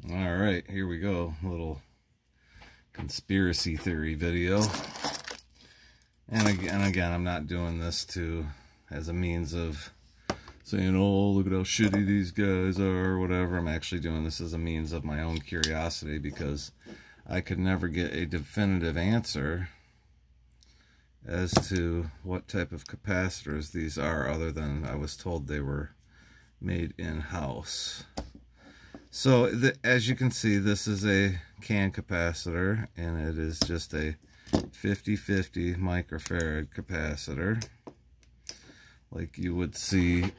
All right, here we go. A little conspiracy theory video. And again, I'm not doing this as a means of saying, oh, look at how shitty these guys are, or whatever. I'm actually doing this as a means of my own curiosity, because I could never get a definitive answer as to what type of capacitors these are, other than I was told they were made in-house. So as you can see, this is a can capacitor, and it is just a 50-50 microfarad capacitor, like you would see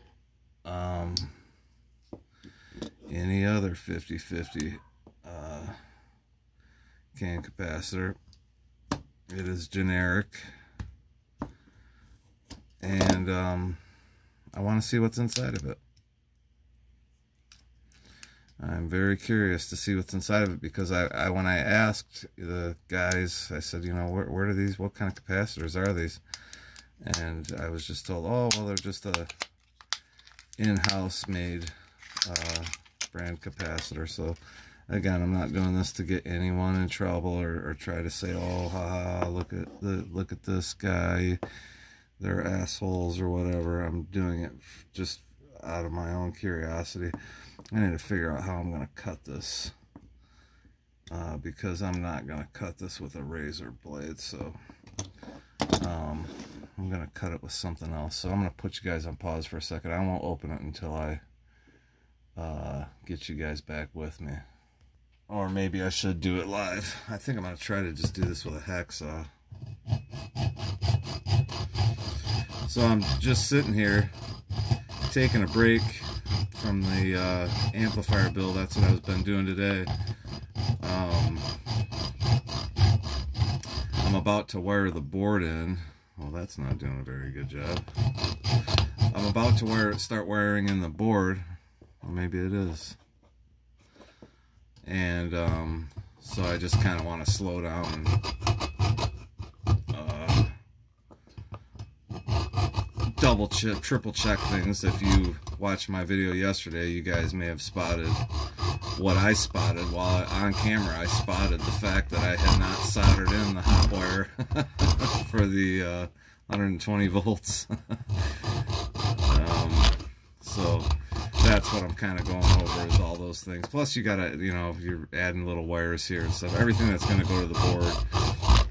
any other 50-50 can capacitor. It is generic, and I want to see what's inside of it. I'm very curious to see what's inside of it, because when I asked the guys, I said, you know, where do these, what kind of capacitors are these? And I was just told, oh, well, they're just a in-house made brand capacitor. So again, I'm not doing this to get anyone in trouble, or try to say, oh, haha, look at this guy, they're assholes or whatever. I'm doing it just out of my own curiosity. I need to figure out how I'm going to cut this, because I'm not going to cut this with a razor blade. So I'm going to cut it with something else. So I'm going to put you guys on pause for a second. I won't open it until I get you guys back with me. Or maybe I should do it live. I think I'm going to try to just do this with a hacksaw. So I'm just sitting here taking a break from the amplifier build. That's what I've been doing today. I'm about to wire the board in. Well, that's not doing a very good job. I'm about to start wiring in the board. Or maybe it is. And so I just kind of want to slow down and double check, triple check things. If you watched my video yesterday, you guys may have spotted what I spotted while on camera. I spotted the fact that I had not soldered in the hot wire for the 120 volts. So that's what I'm kind of going over, is all those things. Plus you gotta, you know, you're adding little wires here and stuff, everything that's going to go to the board.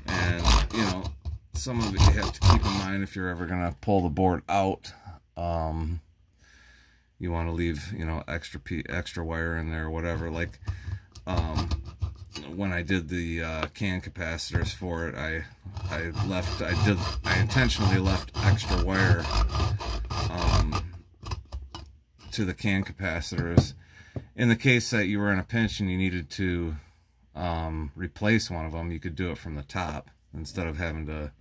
And, you know, some of it you have to keep in mind if you're ever going to pull the board out. You want to leave, you know, extra wire in there or whatever. Like when I did the can capacitors for it, I intentionally left extra wire to the can capacitors in the case that you were in a pinch and you needed to replace one of them. You could do it from the top instead of having to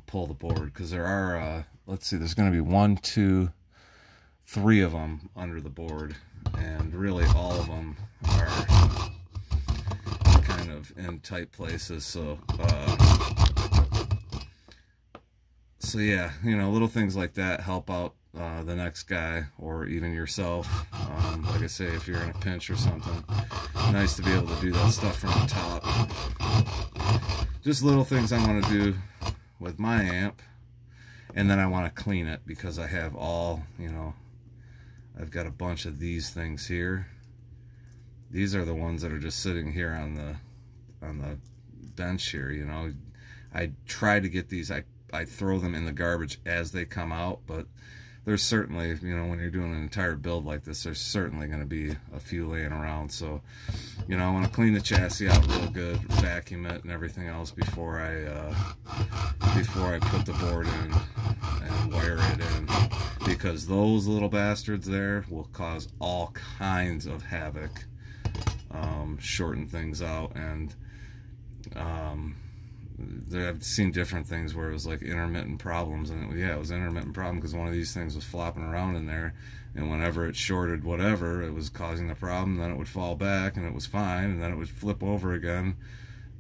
pull the board, because there are let's see, there's going to be 1, 2, 3 of them under the board, and really all of them are kind of in tight places. So so yeah, you know, little things like that help out the next guy, or even yourself. Like I say, if you're in a pinch or something, nice to be able to do that stuff from the top. Just little things I want to do with my amp. And then I want to clean it, because I have all, you know, I've got a bunch of these things here. These are the ones that are just sitting here on the bench here, you know. I try to get these, I throw them in the garbage as they come out, but there's certainly, you know, when you're doing an entire build like this, there's certainly going to be a few laying around. So, you know, I want to clean the chassis out real good, vacuum it and everything else before I put the board in and wire it in, because those little bastards there will cause all kinds of havoc, shorten things out, and I've seen different things where it was like intermittent problems, and it was an intermittent problem because one of these things was flopping around in there, and whenever it shorted whatever, it was causing the problem. Then it would fall back and it was fine, and then it would flip over again,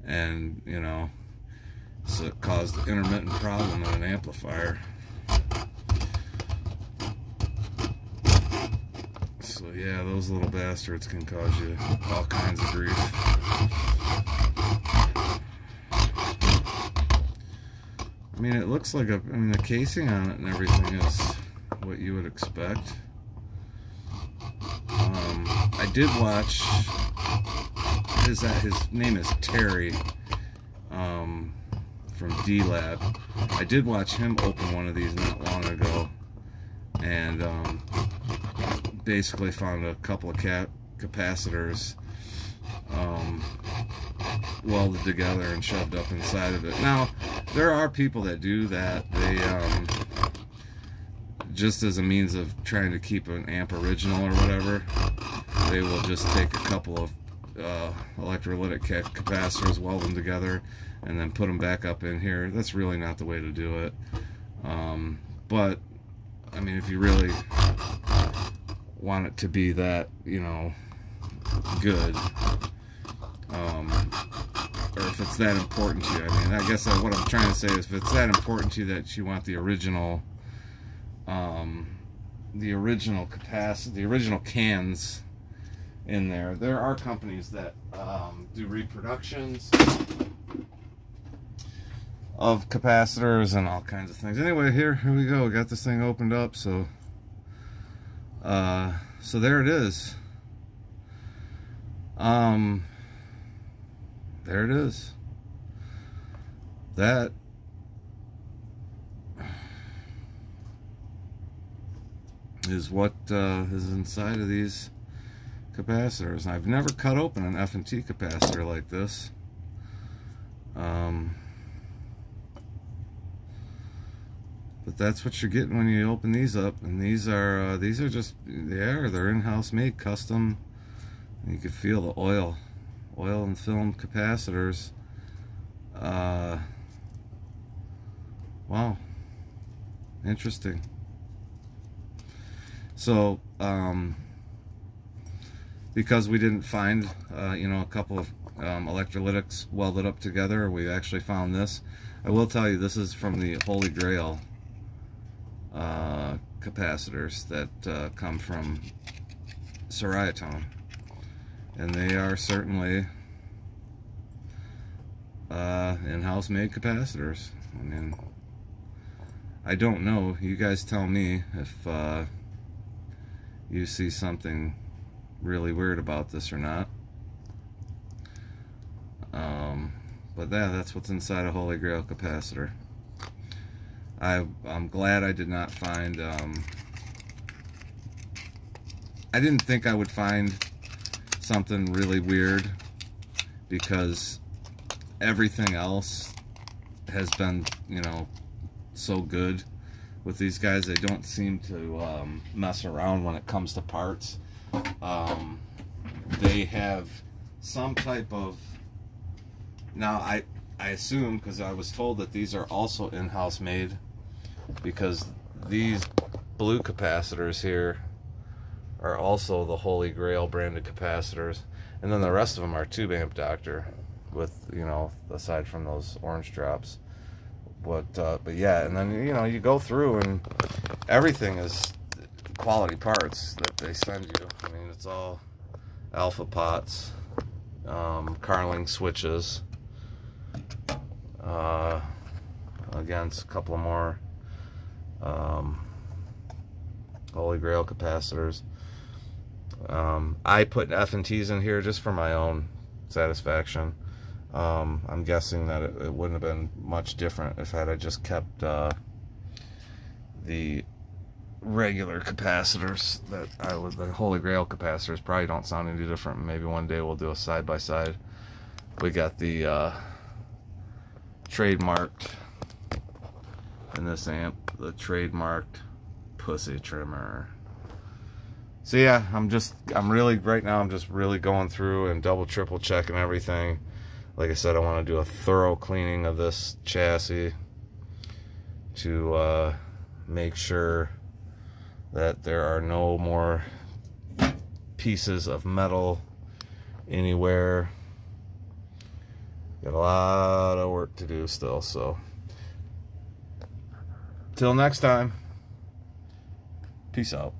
and, you know, so it caused an intermittent problem in an amplifier. So But yeah, those little bastards can cause you all kinds of grief. I mean, it looks like the casing on it and everything is what you would expect. I did watch, his name is Terry, from D-Lab. I did watch him open one of these not long ago, and basically found a couple of capacitors welded together and shoved up inside of it. Now, there are people that do that. They just as a means of trying to keep an amp original or whatever, they will just take a couple of electrolytic capacitors, weld them together, and then put them back up in here. That's really not the way to do it. But I mean, if you really want it to be that, you know, good, or if it's that important to you. I mean, I guess what I'm trying to say is, if it's that important to you that you want the original capacity, the original cans in there. There are companies that do reproductions of capacitors and all kinds of things. Anyway, here we go. We got this thing opened up, so so there it is. There it is. That is what is inside of these capacitors. I've never cut open an F&T capacitor like this. But that's what you're getting when you open these up. And these are just, they're in-house made, custom. You can feel the oil and film capacitors. Wow, interesting. So because we didn't find you know, a couple of electrolytics welded up together, we actually found this. I will tell you, this is from the Holy Grail capacitors that come from Soriatone, and they are certainly in-house made capacitors. I mean, I don't know, you guys tell me if you see something really weird about this or not. But that's what's inside a Holy Grail capacitor. I'm glad I did not find, I didn't think I would find something really weird, because everything else has been, you know, so good with these guys. They don't seem to mess around when it comes to parts. They have some type of, now I assume, because I was told that these are also in-house made, because these blue capacitors here are also the Holy Grail branded capacitors, and then the rest of them are tube amp doctor, with, you know, aside from those orange drops. But yeah, and then, you know, you go through and everything is quality parts that they send you. I mean, it's all alpha pots, Carling switches, again, it's a couple of more Holy Grail capacitors. I put F&Ts in here just for my own satisfaction. I'm guessing that it wouldn't have been much different if I had just kept the regular capacitors that the Holy Grail capacitors probably don't sound any different. Maybe one day we'll do a side-by-side. We got the trademarked, in this amp, the trademarked pussy trimmer. So yeah, I'm really, right now I'm just really going through and triple checking everything. Like I said, I want to do a thorough cleaning of this chassis to make sure that there are no more pieces of metal anywhere. Got a lot of work to do still, so till next time, peace out.